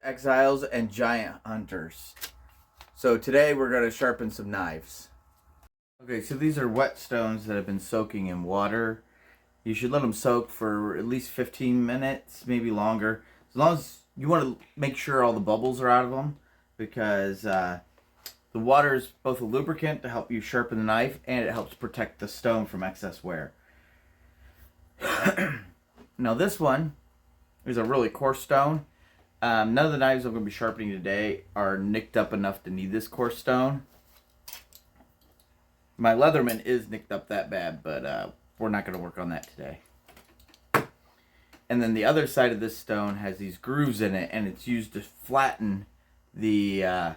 exiles, and giant hunters. So today we're going to sharpen some knives. Okay, so these are wet stones that have been soaking in water. You should let them soak for at least 15 minutes, maybe longer. As long as you want to make sure all the bubbles are out of them, because the water is both a lubricant to help you sharpen the knife, and it helps protect the stone from excess wear. Now this one is a really coarse stone. None of the knives I'm going to be sharpening today are nicked up enough to need this coarse stone. My Leatherman is nicked up that bad, but we're not going to work on that today. And then the other side of this stone has these grooves in it, and it's used to flatten the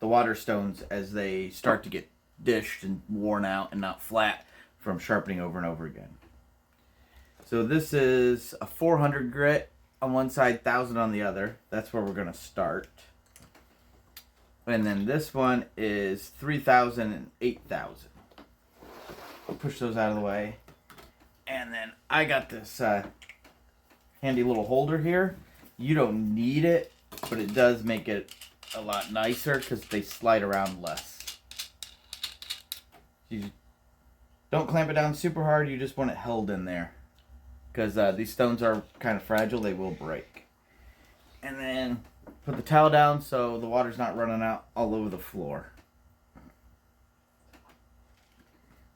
water stones as they start to get dished and worn out and not flat from sharpening over and over again. So this is a 400 grit on one side, 1000 on the other. That's where we're going to start. And then this one is 3000 and 8000. Push those out of the way. And then I got this handy little holder here. You don't need it, but it does make it a lot nicer because they slide around less. You don't clamp it down super hard. You just want it held in there, because these stones are kind of fragile. They will break. And then put the towel down so the water's not running out all over the floor.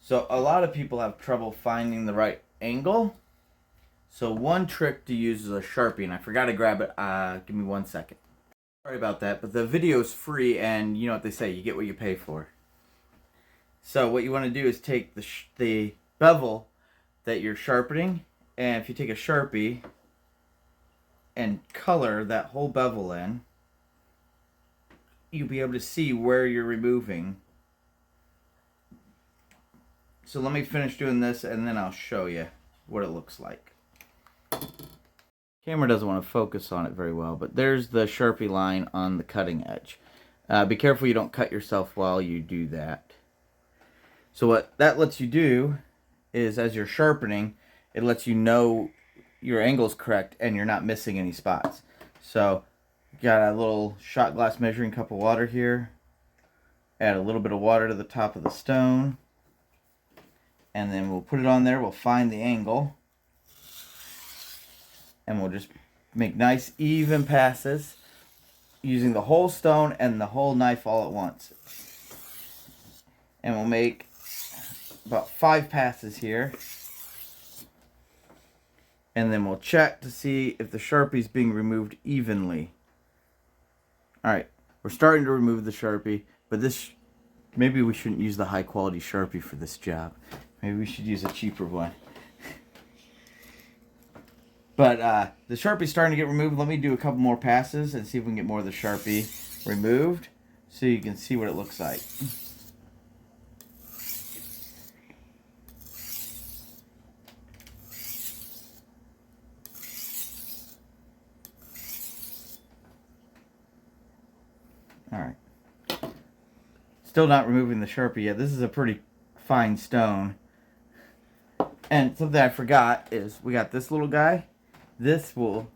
So a lot of people have trouble finding the right angle. So one trick to use is a Sharpie, and I forgot to grab it. Give me 1 second. Sorry about that, but the video is free, and you know what they say, you get what you pay for. So what you want to do is take the bevel that you're sharpening, and if you take a Sharpie and color that whole bevel in, you'll be able to see where you're removing. So let me finish doing this, and then I'll show you what it looks like. Camera doesn't want to focus on it very well, but there's the Sharpie line on the cutting edge. Be careful you don't cut yourself while you do that. So what that lets you do is, as you're sharpening, it lets you know your angle's correct and you're not missing any spots. So got a little shot glass measuring cup of water here. Add a little bit of water to the top of the stone, and then we'll put it on there. We'll find the angle, and we'll just make nice even passes using the whole stone and the whole knife all at once. And we'll make about 5 passes here, and then we'll check to see if the Sharpie is being removed evenly. Alright, we're starting to remove the Sharpie, but maybe we shouldn't use the high quality Sharpie for this job. Maybe we should use a cheaper one. But the Sharpie's starting to get removed. Let me do a couple more passes and see if we can get more of the Sharpie removed so you can see what it looks like. Alright. Still not removing the Sharpie yet. This is a pretty fine stone. And something I forgot is we got this little guy. This will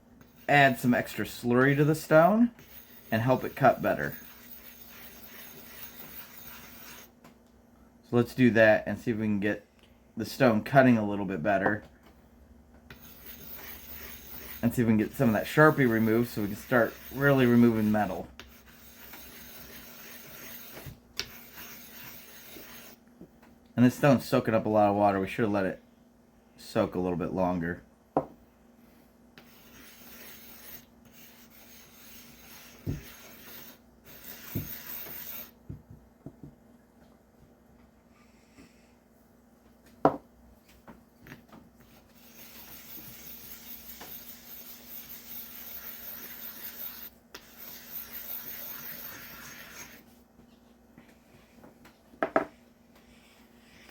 add some extra slurry to the stone and help it cut better. So let's do that and see if we can get the stone cutting a little bit better. And see if we can get some of that Sharpie removed so we can start really removing metal. And this stone's soaking up a lot of water. We should have let it soak a little bit longer.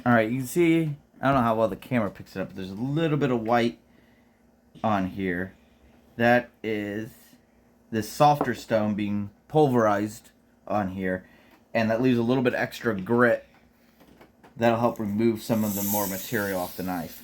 Alright, you can see, I don't know how well the camera picks it up, but there's a little bit of white on here. That is this softer stone being pulverized on here, and that leaves a little bit extra grit that'll help remove some of the more material off the knife.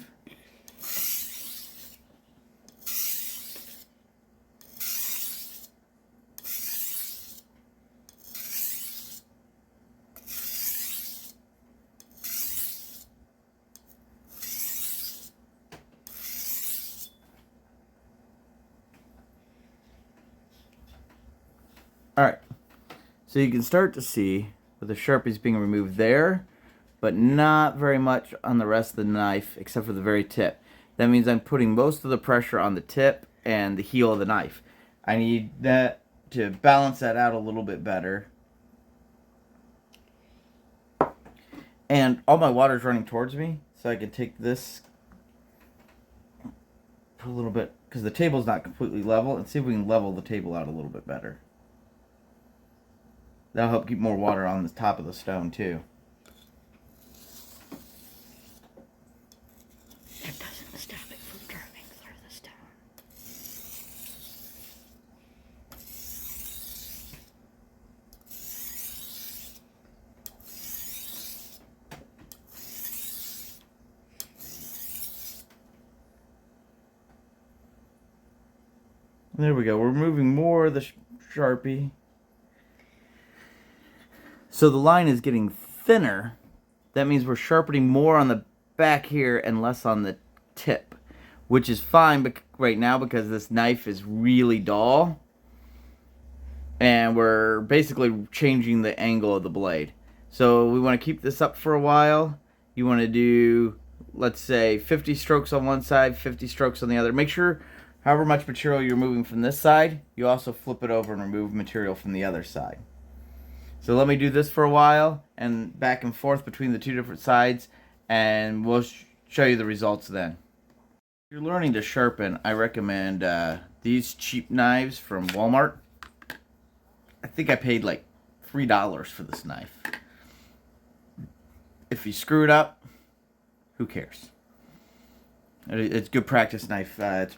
Alright, so you can start to see that the Sharpie's being removed there, but not very much on the rest of the knife except for the very tip. That means I'm putting most of the pressure on the tip and the heel of the knife. I need that to balance that out a little bit better. And all my water's running towards me, so I can take this a little bit, because the table's not completely level, and see if we can level the table out a little bit better. That'll help keep more water on the top of the stone too. That doesn't stop it from turning through the stone. There we go. We're removing more of the Sharpie. So the line is getting thinner. That means we're sharpening more on the back here and less on the tip, which is fine right now because this knife is really dull. And we're basically changing the angle of the blade. So we want to keep this up for a while. You want to do, let's say, 50 strokes on one side, 50 strokes on the other. Make sure however much material you're moving from this side, you also flip it over and remove material from the other side. So let me do this for a while and back and forth between the two different sides, and we'll show you the results then. If you're learning to sharpen, I recommend these cheap knives from Walmart. I think I paid like $3 for this knife. If you screw it up, who cares? It's a good practice knife. If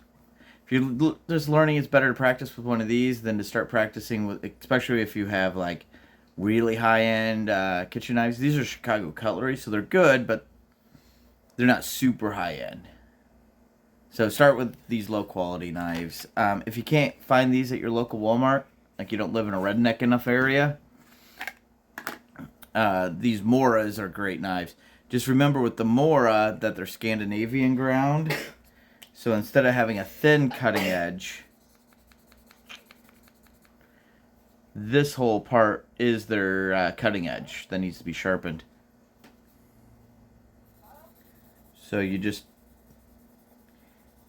you're just learning, it's better to practice with one of these than to start practicing with, especially if you have like really high-end kitchen knives. These are Chicago cutlery, so they're good, but they're not super high-end. So start with these low-quality knives. If you can't find these at your local Walmart, like you don't live in a redneck enough area, these Moras are great knives. Just remember with the Mora that they're Scandinavian ground. So instead of having a thin cutting edge, this whole part is their cutting edge that needs to be sharpened. So you just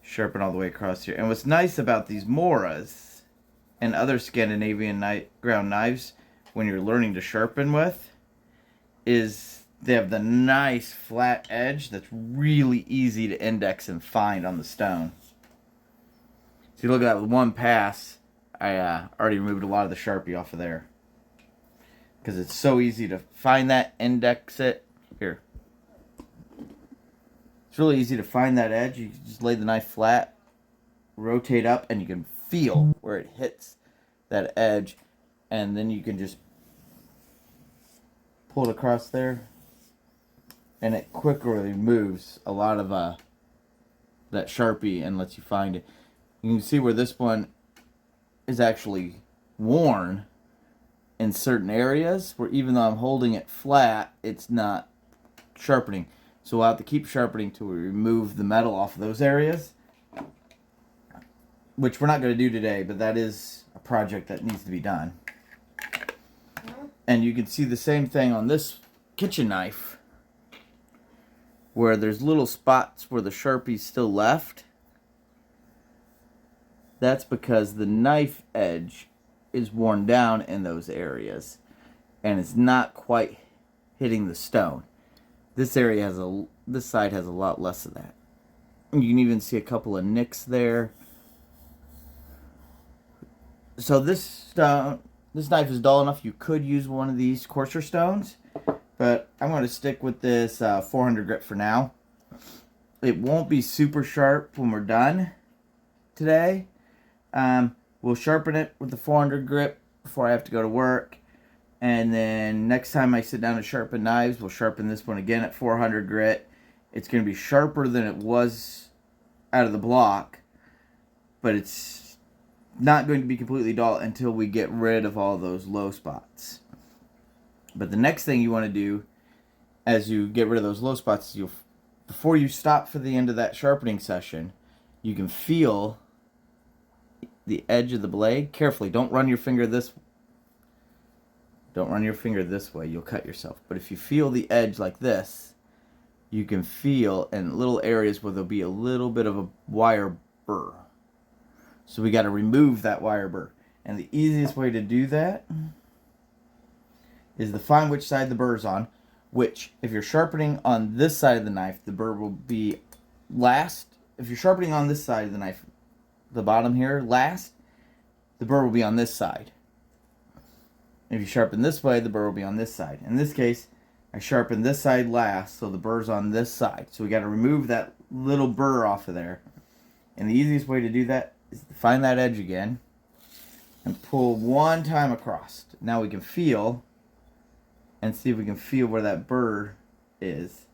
sharpen all the way across here. And what's nice about these Moras and other Scandinavian ground knives when you're learning to sharpen with is they have the nice flat edge that's really easy to index and find on the stone. So you look at that with one pass, I already removed a lot of the Sharpie off of there. Because it's so easy to find that, index it. Here. It's really easy to find that edge. You just lay the knife flat, rotate up, and you can feel where it hits that edge. And then you can just pull it across there. And it quickly removes a lot of that Sharpie and lets you find it. You can see where this one is actually worn in certain areas, where even though I'm holding it flat, it's not sharpening. So we'll have to keep sharpening till we remove the metal off of those areas, which we're not going to do today, but that is a project that needs to be done. And you can see the same thing on this kitchen knife, where there's little spots where the Sharpie's still left. That's because the knife edge is worn down in those areas and it's not quite hitting the stone. This side has a lot less of that. You can even see a couple of nicks there. So this knife is dull enough you could use one of these coarser stones. But I'm going to stick with this 400 grit for now. It won't be super sharp when we're done today. We'll sharpen it with the 400 grit before I have to go to work. And then next time I sit down to sharpen knives, we'll sharpen this one again at 400 grit. It's going to be sharper than it was out of the block. But it's not going to be completely dull until we get rid of all those low spots. But the next thing you want to do as you get rid of those low spots is before you stop for the end of that sharpening session, you can feel the edge of the blade. Carefully, don't run your finger this Don't run your finger this way, you'll cut yourself. But if you feel the edge like this, you can feel in little areas where there'll be a little bit of a wire burr. So we got to remove that wire burr. And the easiest way to do that is to find which side the burr's on. Which, if you're sharpening on this side of the knife, the burr will be last. If you're sharpening on this side of the knife, the bottom here, last, the burr will be on this side. If you sharpen this way, the burr will be on this side. In this case, I sharpen this side last, so the burr's on this side. So we got to remove that little burr off of there. And the easiest way to do that is to find that edge again and pull one time across. Now we can feel and see if we can feel where that burr is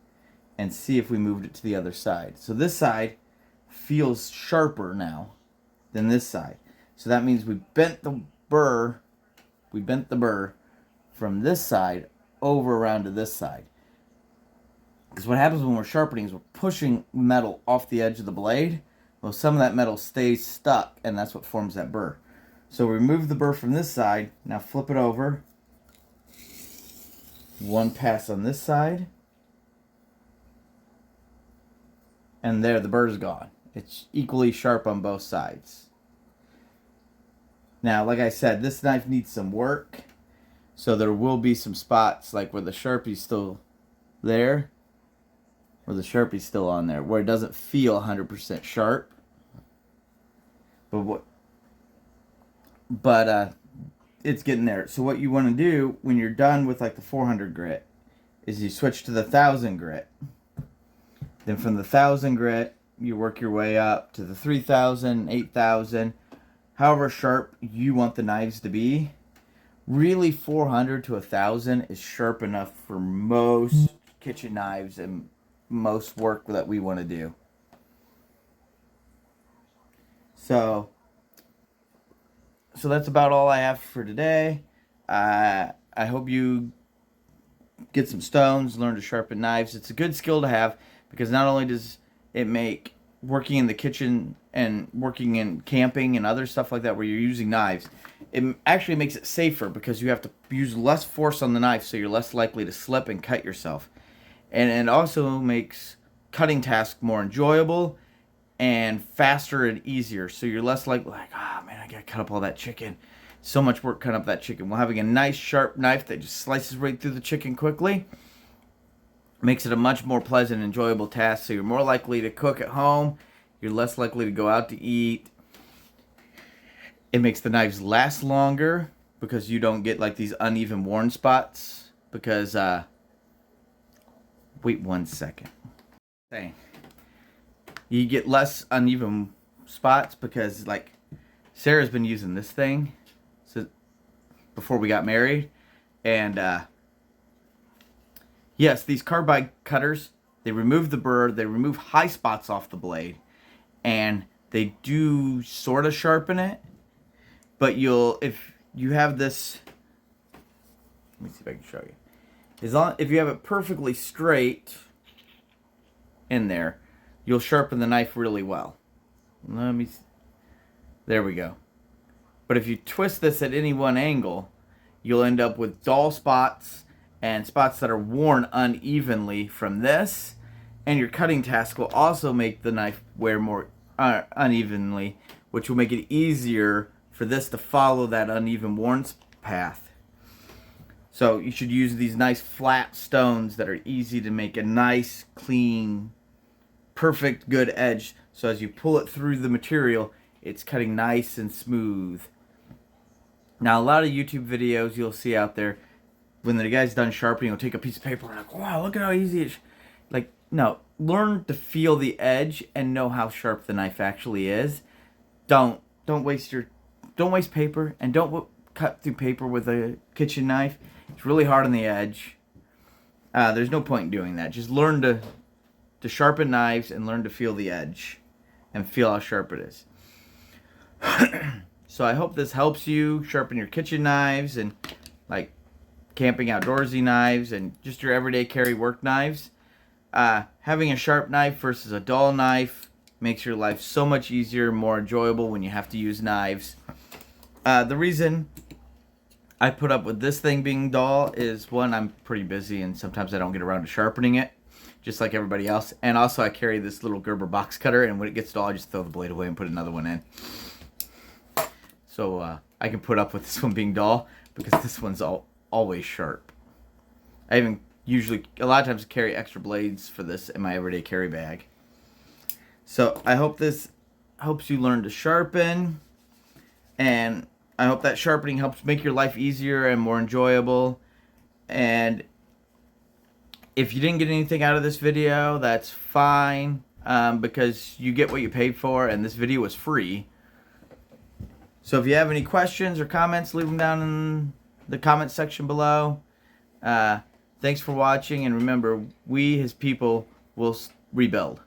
and see if we moved it to the other side. So this side feels sharper now than this side. So that means we bent the burr from this side over around to this side. Because what happens when we're sharpening is we're pushing metal off the edge of the blade. Well, some of that metal stays stuck, and that's what forms that burr. So remove the burr from this side. Now flip it over. One pass on this side. And there, the burr's gone. It's equally sharp on both sides. Now, like I said, this knife needs some work. So there will be some spots like where the Sharpie's still there. Where the Sharpie's still on there. Where it doesn't feel 100% sharp. But it's getting there. So what you want to do when you're done with like the 400 grit is you switch to the 1000 grit. Then from the 1000 grit, you work your way up to the 3000, 8000, however sharp you want the knives to be. Really 400 to 1000 is sharp enough for most kitchen knives and most work that we want to do. So that's about all I have for today. I hope you get some stones, learn to sharpen knives. It's a good skill to have because not only does it make working in the kitchen and working in camping and other stuff like that where you're using knives, it actually makes it safer because you have to use less force on the knife, so you're less likely to slip and cut yourself. And it also makes cutting tasks more enjoyable and faster and easier, so you're less like, oh man, I gotta cut up all that chicken. So much work cutting up that chicken. While having a nice sharp knife that just slices right through the chicken quickly makes it a much more pleasant, enjoyable task. So you're more likely to cook at home. You're less likely to go out to eat. It makes the knives last longer because you don't get like these uneven worn spots. Because wait 1 second. Dang. You get less uneven spots because like Sarah's been using this thing before we got married, and yes, these carbide cutters, they remove the burr, they remove high spots off the blade, and they do sort of sharpen it, but if you have this, let me see if I can show you. If you have it perfectly straight in there, you'll sharpen the knife really well. There we go. But if you twist this at any one angle, you'll end up with dull spots and spots that are worn unevenly from this. And your cutting task will also make the knife wear more unevenly, which will make it easier for this to follow that uneven worn path. So you should use these nice flat stones that are easy to make a nice, clean, perfect, good edge. So as you pull it through the material, it's cutting nice and smooth. Now, a lot of YouTube videos you'll see out there, when the guy's done sharpening, he'll take a piece of paper and like, wow, look at how easy it is. Like, no, learn to feel the edge and know how sharp the knife actually is. Don't waste paper, and don't cut through paper with a kitchen knife. It's really hard on the edge. There's no point in doing that. Just learn to sharpen knives and learn to feel the edge and feel how sharp it is. So I hope this helps you sharpen your kitchen knives and like camping outdoorsy knives and just your everyday carry work knives. Having a sharp knife versus a dull knife makes your life so much easier, more enjoyable when you have to use knives. The reason I put up with this thing being dull is, one, I'm pretty busy and sometimes I don't get around to sharpening it, just like everybody else. And also I carry this little Gerber box cutter, and when it gets dull, I just throw the blade away and put another one in. So I can put up with this one being dull because this one's always sharp. I even usually, a lot of times, carry extra blades for this in my everyday carry bag. So I hope this helps you learn to sharpen, and I hope that sharpening helps make your life easier and more enjoyable. And if you didn't get anything out of this video, that's fine, because you get what you paid for, and this video was free. So if you have any questions or comments, leave them down in the comments section below. Thanks for watching, and remember, we, his people, will rebuild.